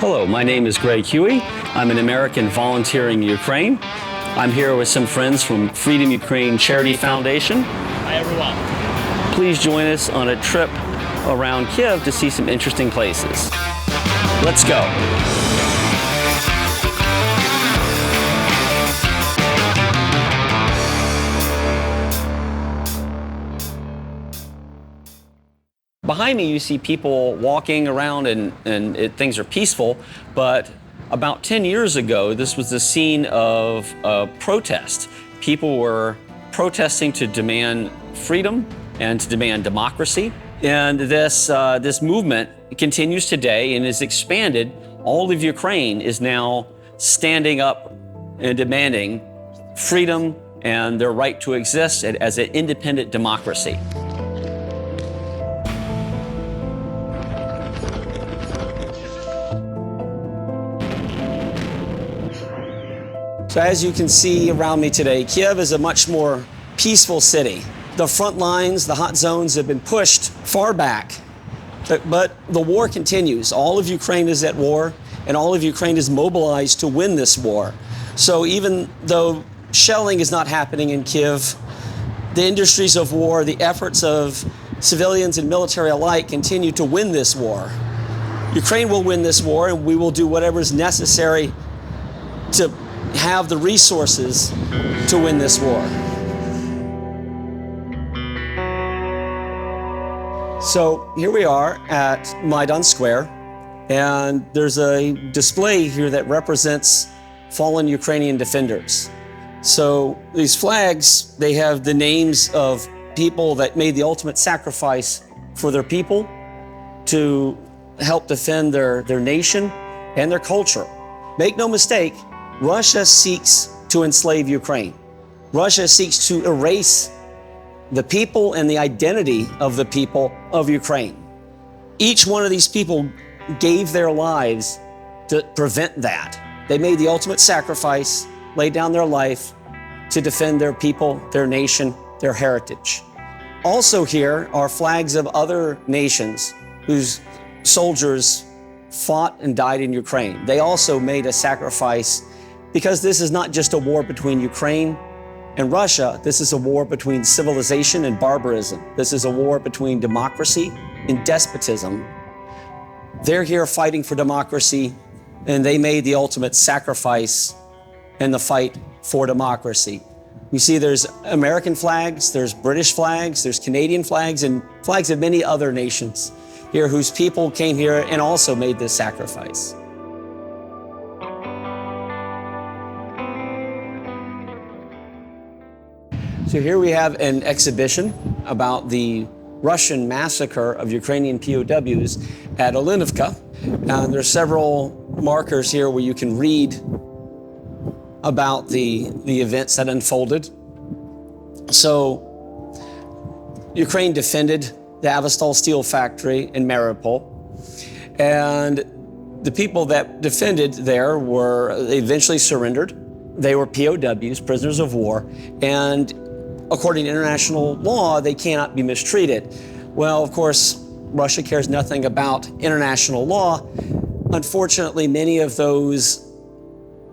Hello, my name is Greg Huey. I'm an American volunteering in Ukraine. I'm here with some friends from Freedom Ukraine Charity Foundation. Hi everyone. Please join us on a trip around Kyiv to see some interesting places. Let's go. Behind me, you see people walking around and things are peaceful, but about 10 years ago, this was the scene of a protest. People were protesting to demand freedom and to demand democracy. And this movement continues today and is expanded. All of Ukraine is now standing up and demanding freedom and their right to exist as an independent democracy. So as you can see around me today, Kyiv is a much more peaceful city. The front lines, the hot zones have been pushed far back, but the war continues. All of Ukraine is at war, and all of Ukraine is mobilized to win this war. So even though shelling is not happening in Kyiv, the industries of war, the efforts of civilians and military alike continue to win this war. Ukraine will win this war, and we will do whatever is necessary to have the resources to win this war. So here we are at Maidan Square, and there's a display here that represents fallen Ukrainian defenders. So these flags, they have the names of people that made the ultimate sacrifice for their people to help defend their nation and their culture. Make no mistake, Russia seeks to enslave Ukraine. Russia seeks to erase the people and the identity of the people of Ukraine. Each one of these people gave their lives to prevent that. They made the ultimate sacrifice, laid down their life to defend their people, their nation, their heritage. Also here are flags of other nations whose soldiers fought and died in Ukraine. They also made a sacrifice, because this is not just a war between Ukraine and Russia. This is a war between civilization and barbarism. This is a war between democracy and despotism. They're here fighting for democracy, and they made the ultimate sacrifice in the fight for democracy. You see there's American flags, there's British flags, there's Canadian flags, and flags of many other nations here whose people came here and also made this sacrifice. So here we have an exhibition about the Russian massacre of Ukrainian POWs at Olenivka. And there are several markers here where you can read about the events that unfolded. So Ukraine defended the Avastal steel factory in Mariupol. And the people that defended there they eventually surrendered. They were POWs, prisoners of war, and according to international law, they cannot be mistreated. Well, of course, Russia cares nothing about international law. Unfortunately, many of those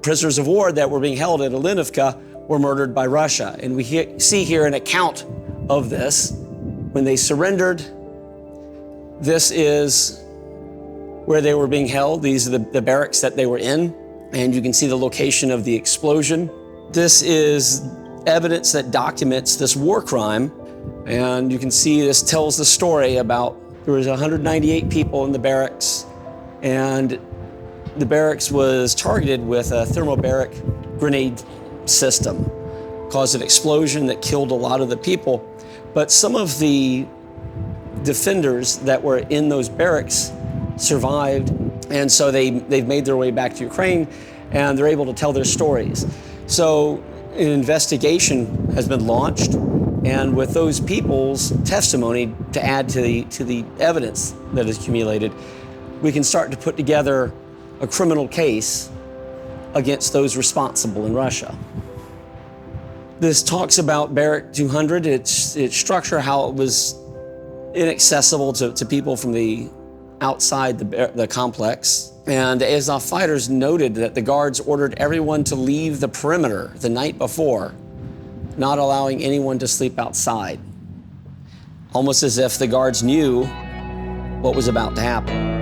prisoners of war that were being held at Olenivka were murdered by Russia. And we see here an account of this. When they surrendered, this is where they were being held. These are the barracks that they were in. And you can see the location of the explosion. This is evidence that documents this war crime. And you can see this tells the story about there was 198 people in the barracks, and the barracks was targeted with a thermobaric grenade system. Caused an explosion that killed a lot of the people. But some of the defenders that were in those barracks survived, and so they've made their way back to Ukraine, and they're able to tell their stories. So an investigation has been launched, and with those people's testimony to add to the evidence that is accumulated, we can start to put together a criminal case against those responsible in Russia. This talks about Barrack 200, its structure, how it was inaccessible to people from the outside the complex. And the Azov fighters noted that the guards ordered everyone to leave the perimeter the night before, not allowing anyone to sleep outside. Almost as if the guards knew what was about to happen.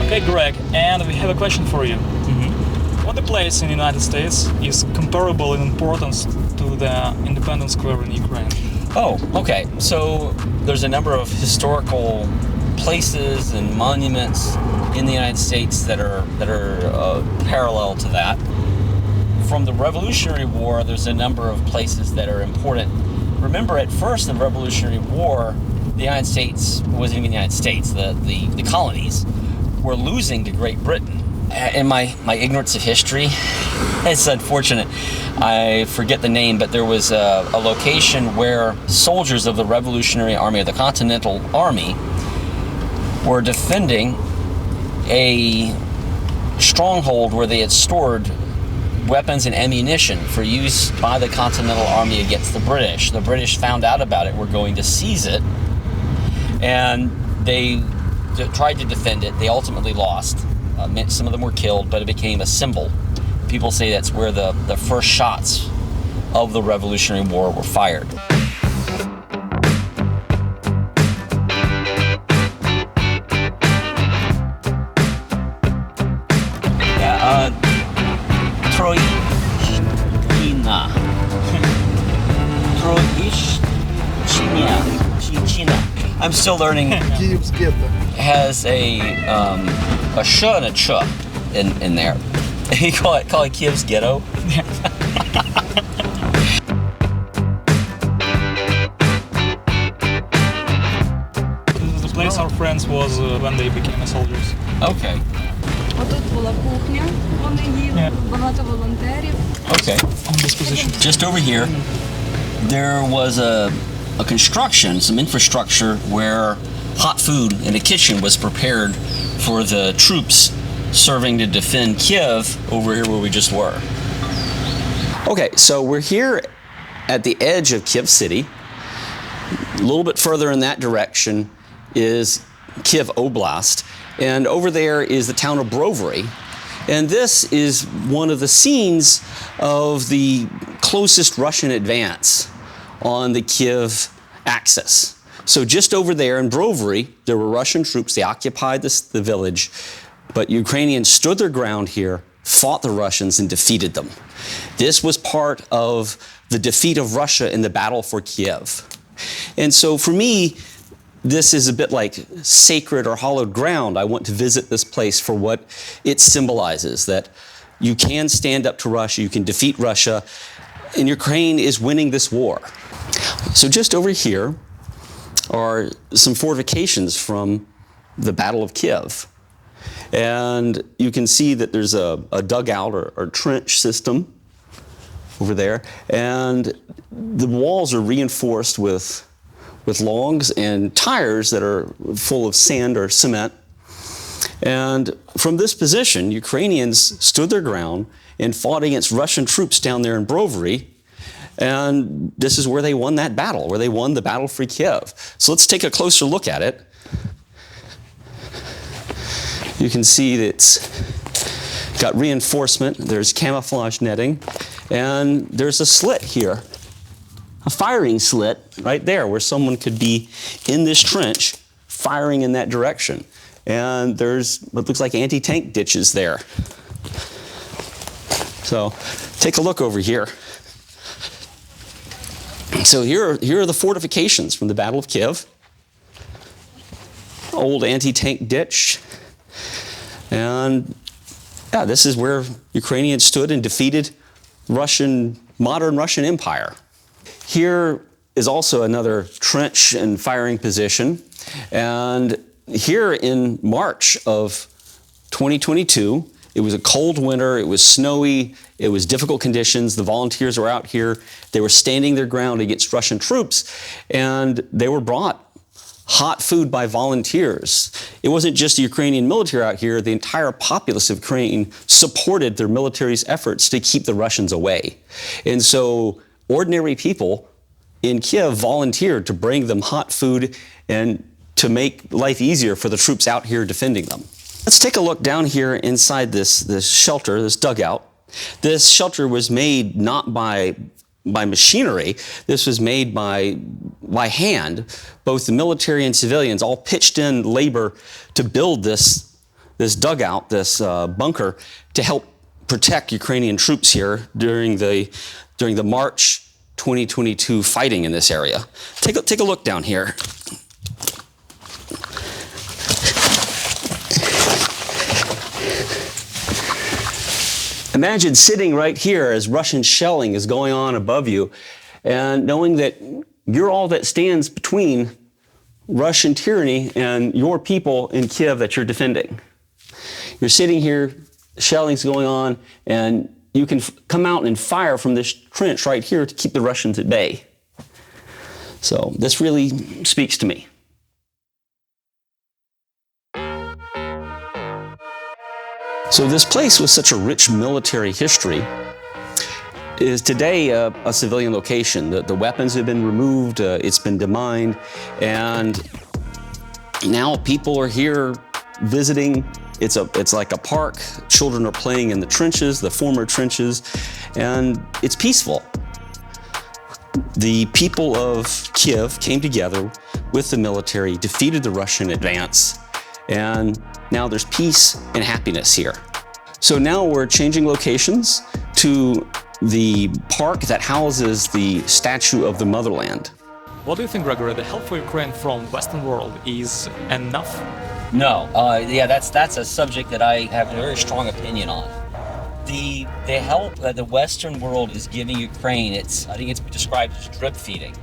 Okay, Greg, and we have a question for you. What place in the United States is comparable in importance to the Independence Square in Ukraine? Oh, okay. So there's a number of historical places and monuments in the United States that are parallel to that. From the Revolutionary War, there's a number of places that are important. Remember, at first in the Revolutionary War, the United States wasn't even the United States. The colonies were losing to Great Britain. In my ignorance of history, it's unfortunate, I forget the name, but there was a location where soldiers of the Revolutionary Army, of the Continental Army, were defending a stronghold where they had stored weapons and ammunition for use by the Continental Army against the British. The British found out about it, were going to seize it, and they tried to defend it. They ultimately lost. Some of them were killed, but it became a symbol. People say that's where the first shots of the Revolutionary War were fired. I'm still learning. Kyiv's ghetto has a sh and a ch in there. You call it Kyiv's ghetto. This is the place our friends was when they became soldiers. Okay. Отут була кухня, вони їли, багато волонтерів. Okay. On this position. Just over here, there was a construction, some infrastructure where hot food in a kitchen was prepared for the troops serving to defend Kyiv over here where we just were. Okay, so we're here at the edge of Kyiv City. A little bit further in that direction is Kyiv Oblast, and over there is the town of Brovary. And this is one of the scenes of the closest Russian advance on the Kyiv axis. So just over there in Brovary, there were Russian troops. They occupied the village, but Ukrainians stood their ground here, fought the Russians, and defeated them. This was part of the defeat of Russia in the battle for Kyiv. And so for me, this is a bit like sacred or hallowed ground. I want to visit this place for what it symbolizes, that you can stand up to Russia, you can defeat Russia, and Ukraine is winning this war. So just over here are some fortifications from the Battle of Kyiv. And you can see that there's a dugout or trench system over there. And the walls are reinforced with logs and tires that are full of sand or cement. And from this position, Ukrainians stood their ground and fought against Russian troops down there in Brovary. And this is where they won that battle, where they won the battle for Kyiv. So let's take a closer look at it. You can see that it's got reinforcement, there's camouflage netting, and there's a slit here, a firing slit right there where someone could be in this trench firing in that direction. And there's what looks like anti-tank ditches there. So take a look over here. So here are the fortifications from the Battle of Kyiv. Old anti-tank ditch. And yeah, this is where Ukrainians stood and defeated modern Russian Empire. Here is also another trench and firing position. And here in March of 2022, it was a cold winter, it was snowy, it was difficult conditions. The volunteers were out here, they were standing their ground against Russian troops, and they were brought hot food by volunteers. It wasn't just the Ukrainian military out here, the entire populace of Ukraine supported their military's efforts to keep the Russians away. And so ordinary people in Kyiv volunteered to bring them hot food and to make life easier for the troops out here defending them. Let's take a look down here inside this shelter, this dugout. This shelter was made not by machinery. This was made by hand. Both the military and civilians all pitched in labor to build this dugout, this bunker, to help protect Ukrainian troops here during the March 2022 fighting in this area. Take a look down here. Imagine sitting right here as Russian shelling is going on above you and knowing that you're all that stands between Russian tyranny and your people in Kyiv that you're defending. You're sitting here, shelling's going on, and you can come out and fire from this trench right here to keep the Russians at bay. So this really speaks to me. So this place with such a rich military history is today a civilian location. The weapons have been removed, it's been demined, and now people are here visiting. It's like a park. Children are playing in the trenches, the former trenches, and it's peaceful. The people of Kyiv came together with the military, defeated the Russian advance, and now there's peace and happiness here. So now we're changing locations to the park that houses the statue of the Motherland. What do you think, Gregory? The help for Ukraine from Western world is enough? No, that's a subject that I have a very strong opinion on. The help that the Western world is giving Ukraine, I think it's described as drip feeding.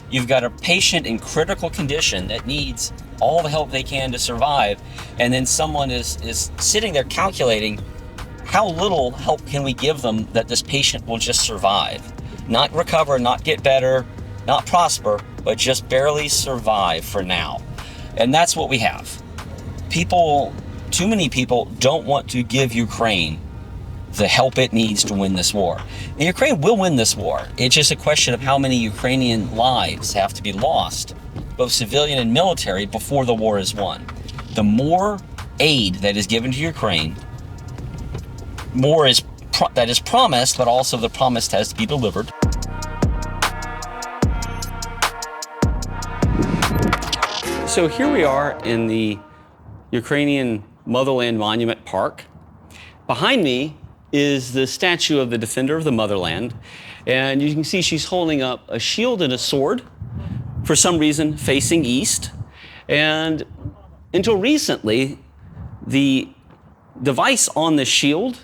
You've got a patient in critical condition that needs all the help they can to survive, and then someone is sitting there calculating how little help can we give them that this patient will just survive. Not recover, not get better, not prosper, but just barely survive for now. And that's what we have. Too many people don't want to give Ukraine the help it needs to win this war. And Ukraine will win this war. It's just a question of how many Ukrainian lives have to be lost, both civilian and military, before the war is won. The more aid that is given to Ukraine, more that is promised, but also the promise has to be delivered. So here we are in the Ukrainian Motherland Monument Park. Behind me is the statue of the defender of the motherland, and you can see she's holding up a shield and a sword, for some reason facing east. And until recently, the device on the shield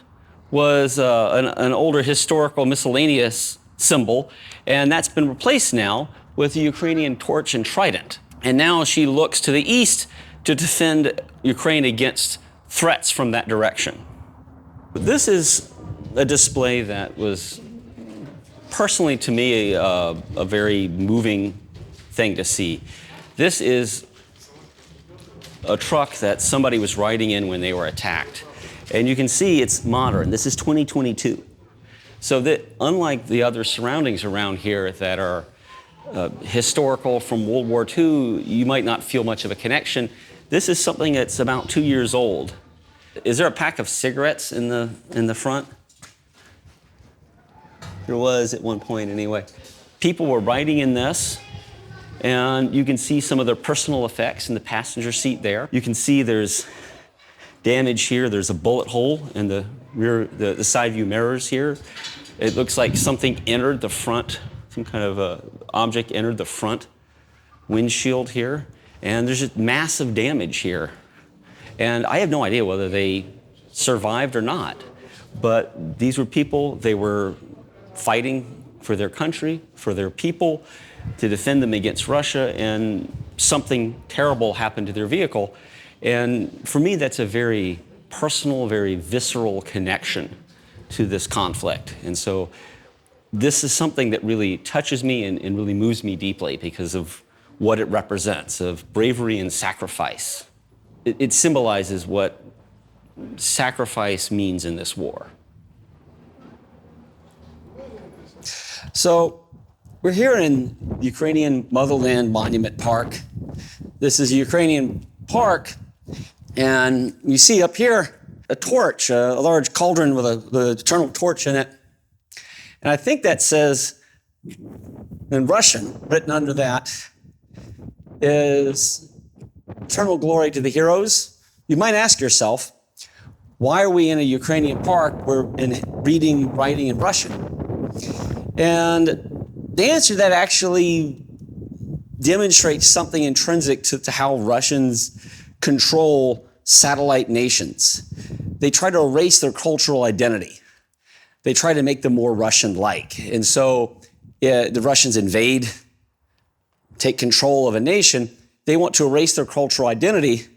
was an older historical miscellaneous symbol, and that's been replaced now with the Ukrainian torch and trident. And now she looks to the east to defend Ukraine against threats from that direction. This is a display that was personally to me a very moving thing to see. This is a truck that somebody was riding in when they were attacked. And you can see it's modern. This is 2022. So that unlike the other surroundings around here that are historical from World War II, you might not feel much of a connection. This is something that's about 2 years old. Is there a pack of cigarettes in the front? There was at one point anyway. People were riding in this, and you can see some of their personal effects in the passenger seat there. You can see there's damage here. There's a bullet hole in the rear, the side view mirrors here. It looks like something entered the front, some kind of object entered the front windshield here. And there's just massive damage here. And I have no idea whether they survived or not. But these were people, they were fighting for their country, for their people, to defend them against Russia, and something terrible happened to their vehicle. And for me, that's a very personal, very visceral connection to this conflict. And so this is something that really touches me and really moves me deeply because of what it represents, of bravery and sacrifice. It symbolizes what sacrifice means in this war. So we're here in Ukrainian Motherland Monument Park. This is a Ukrainian park, and you see up here a torch, a large cauldron with the eternal torch in it. And I think that says, in Russian, written under that, is eternal glory to the heroes. You might ask yourself, why are we in a Ukrainian park? We're reading, writing in Russian. And the answer to that actually demonstrates something intrinsic to how Russians control satellite nations. They try to erase their cultural identity. They try to make them more Russian-like. And so the Russians invade, take control of a nation. They want to erase their cultural identity.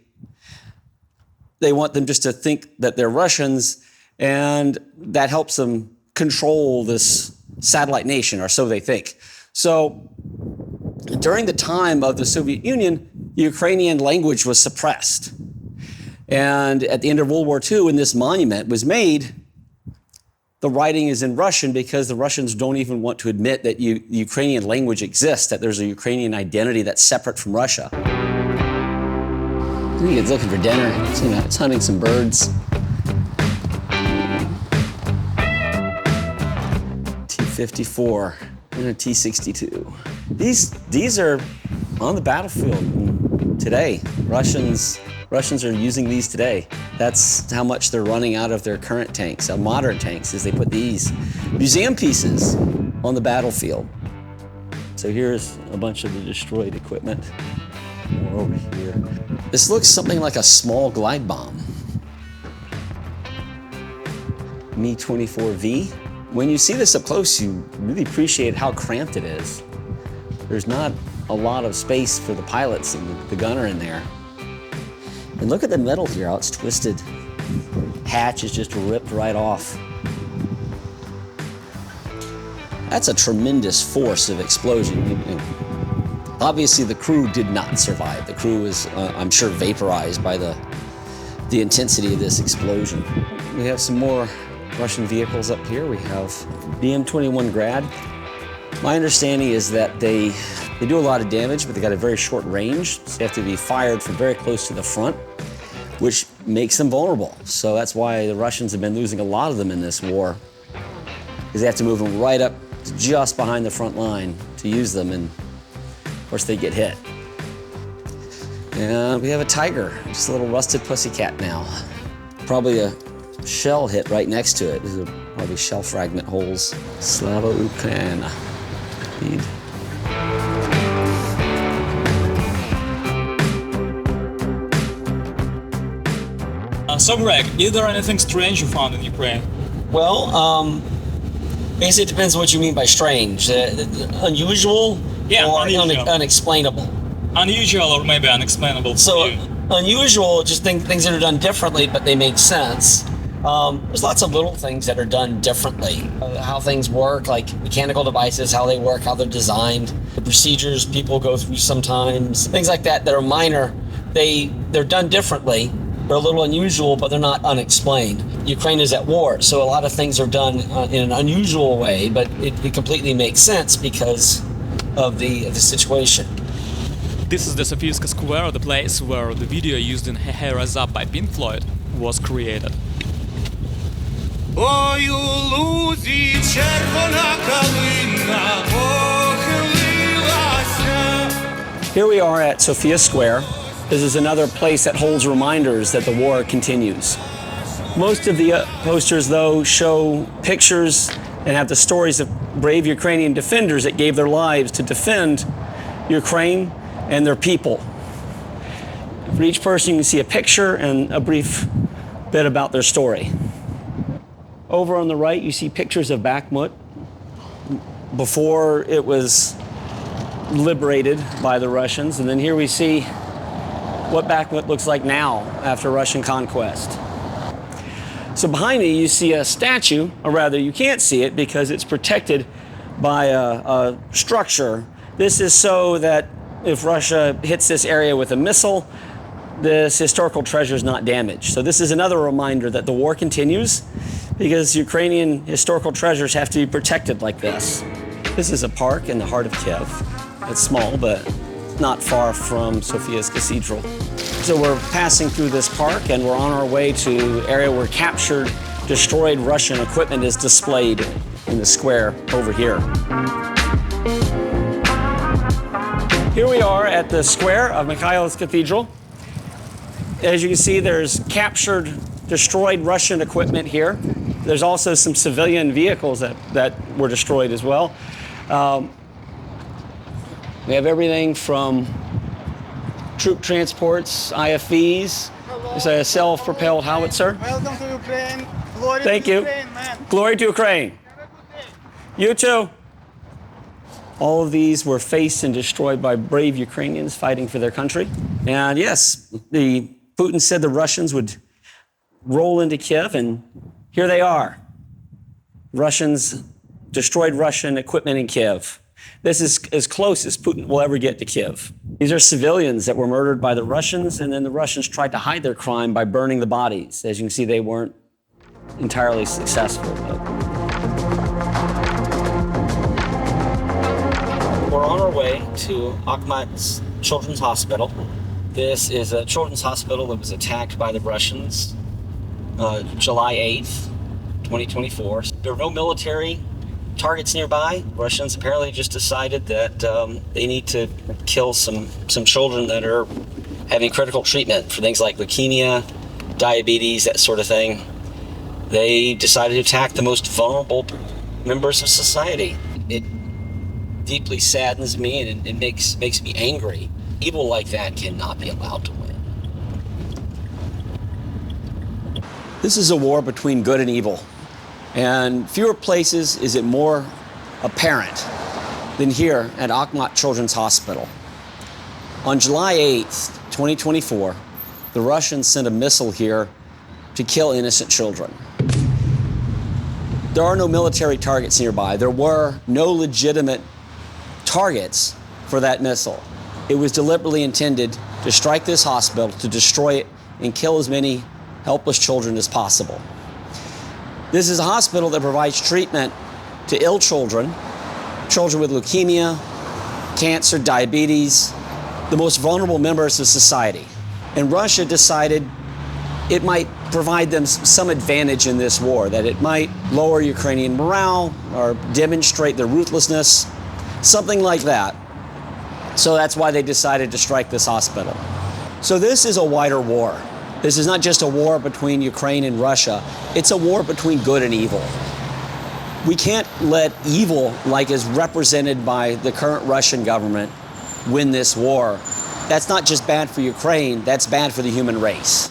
They want them just to think that they're Russians, and that helps them control this satellite nation, or so they think. So during the time of the Soviet Union, the Ukrainian language was suppressed. And at the end of World War II, when this monument was made, the writing is in Russian because the Russians don't even want to admit that the Ukrainian language exists, that there's a Ukrainian identity that's separate from Russia. I think it's looking for dinner. It's hunting some birds. T-54 and a T-62. These are on the battlefield today. Russians are using these today. That's how much they're running out of their current tanks, modern tanks, is they put these museum pieces on the battlefield. So here's a bunch of the destroyed equipment. More over here. This looks something like a small glide bomb. Mi-24V. When you see this up close, you really appreciate how cramped it is. There's not a lot of space for the pilots and the gunner in there. And look at the metal here, how it's twisted. Hatch is just ripped right off. That's a tremendous force of explosion. Obviously, the crew did not survive. The crew was, I'm sure, vaporized by the intensity of this explosion. We have some more Russian vehicles up here. We have BM-21 Grad. My understanding is that they do a lot of damage, but they got a very short range, so they have to be fired from very close to the front, which makes them vulnerable. So that's why the Russians have been losing a lot of them in this war, because they have to move them right up just behind the front line to use them, and of course they get hit. And we have a Tiger, just a little rusted pussycat now. Probably a shell hit right next to it. These are probably shell fragment holes. Slava Ukraina. Indeed. So Greg, is there anything strange you found in Ukraine? Well, basically it depends on what you mean by strange. Unusual or unusual. Unexplainable? Unusual or maybe unexplainable. So unusual, just things that are done differently, but they make sense. There's lots of little things that are done differently. How things work, like mechanical devices, how they work, how they're designed, the procedures people go through sometimes, things like that are minor. They're done differently. They're a little unusual, but they're not unexplained. Ukraine is at war, so a lot of things are done in an unusual way, but it completely makes sense because of the situation. This is the Sophia Square, the place where the video used in Hey Rise Up by Pink Floyd was created. Ой, у лузі червона калина похилилася. Here we are at Sophia Square. This is another place that holds reminders that the war continues. Most of the posters, though, show pictures and have the stories of brave Ukrainian defenders that gave their lives to defend Ukraine and their people. For each person, you can see a picture and a brief bit about their story. Over on the right, you see pictures of Bakhmut before it was liberated by the Russians. And then here we see what Bakhmut looks like now after Russian conquest. So behind me, you see a statue, or rather, you can't see it because it's protected by a structure. This is so that if Russia hits this area with a missile, this historical treasure is not damaged. So this is another reminder that the war continues because Ukrainian historical treasures have to be protected like this. This is a park in the heart of Kyiv. It's small, but not far from Sophia's Cathedral. So we're passing through this park and we're on our way to an area where captured, destroyed Russian equipment is displayed in the square over here. Here we are at the square of Mikhailov's Cathedral. As you can see, there's captured, destroyed Russian equipment here. There's also some civilian vehicles that were destroyed as well. We have everything from troop transports, IFVs. There's a self-propelled howitzer. Welcome to Ukraine. Glory Thank to you. Ukraine, man. Glory to Ukraine. You too. All of these were faced and destroyed by brave Ukrainians fighting for their country. And yes, Putin said the Russians would roll into Kyiv, and here they are. Russians destroyed Russian equipment in Kyiv. This is as close as Putin will ever get to Kyiv. These are civilians that were murdered by the Russians, and then the Russians tried to hide their crime by burning the bodies. As you can see, they weren't entirely successful. We're on our way to Akhmat's Children's Hospital. This is a children's hospital that was attacked by the Russians July 8th, 2024. There are no military targets nearby. Russians apparently just decided that they need to kill some children that are having critical treatment for things like leukemia, diabetes, that sort of thing. They decided to attack the most vulnerable members of society. It deeply saddens me and it makes me angry. Evil like that cannot be allowed to win. This is a war between good and evil. And fewer places is it more apparent than here at Akhmat Children's Hospital. On July 8th, 2024, the Russians sent a missile here to kill innocent children. There are no military targets nearby. There were no legitimate targets for that missile. It was deliberately intended to strike this hospital, to destroy it, and kill as many helpless children as possible. This is a hospital that provides treatment to ill children, children with leukemia, cancer, diabetes, the most vulnerable members of society. And Russia decided it might provide them some advantage in this war, that it might lower Ukrainian morale or demonstrate their ruthlessness, something like that. So that's why they decided to strike this hospital. So this is a wider war. This is not just a war between Ukraine and Russia. It's a war between good and evil. We can't let evil, like is represented by the current Russian government, win this war. That's not just bad for Ukraine, that's bad for the human race.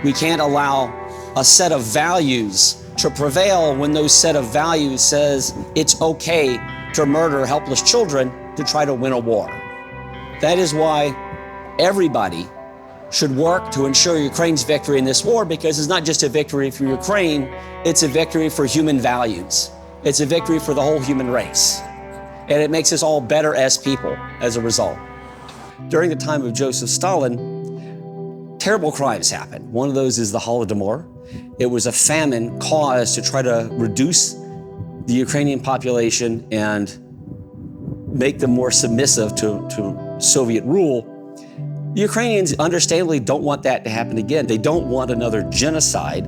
We can't allow a set of values to prevail when those set of values says it's okay to murder helpless children to try to win a war. That is why everybody should work to ensure Ukraine's victory in this war, because it's not just a victory for Ukraine, it's a victory for human values. It's a victory for the whole human race. And it makes us all better as people as a result. During the time of Joseph Stalin, terrible crimes happened. One of those is the Holodomor. It was a famine caused to try to reduce the Ukrainian population and make them more submissive to Soviet rule. The Ukrainians understandably don't want that to happen again. They don't want another genocide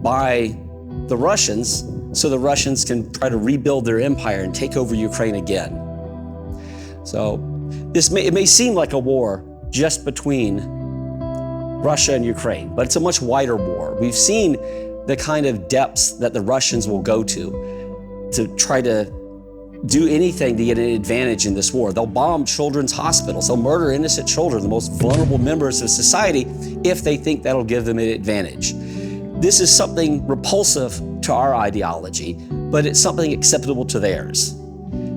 by the Russians so the Russians can try to rebuild their empire and take over Ukraine again. So it may seem like a war just between Russia and Ukraine, but it's a much wider war. We've seen the kind of depths that the Russians will go to try to do anything to get an advantage in this war. They'll bomb children's hospitals. They'll murder innocent children, the most vulnerable members of society, if they think that'll give them an advantage. This is something repulsive to our ideology, but it's something acceptable to theirs.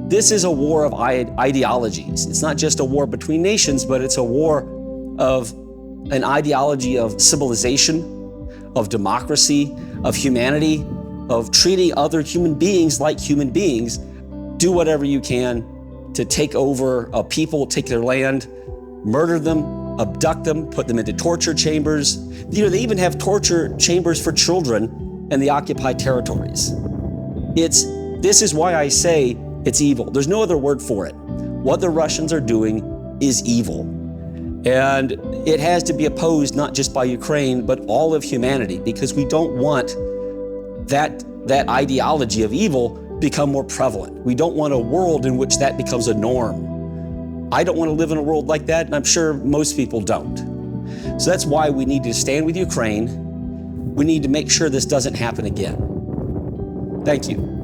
This is a war of ideologies. It's not just a war between nations, but it's a war of an ideology of civilization, of democracy, of humanity, of treating other human beings like human beings. Do whatever you can to take over a people, take their land, murder them, abduct them, put them into torture chambers. They even have torture chambers for children in the occupied territories. This is why I say it's evil. There's no other word for it. What the Russians are doing is evil. And it has to be opposed not just by Ukraine, but all of humanity, because we don't want that ideology of evil become more prevalent. We don't want a world in which that becomes a norm. I don't want to live in a world like that, and I'm sure most people don't. So that's why we need to stand with Ukraine. We need to make sure this doesn't happen again. Thank you.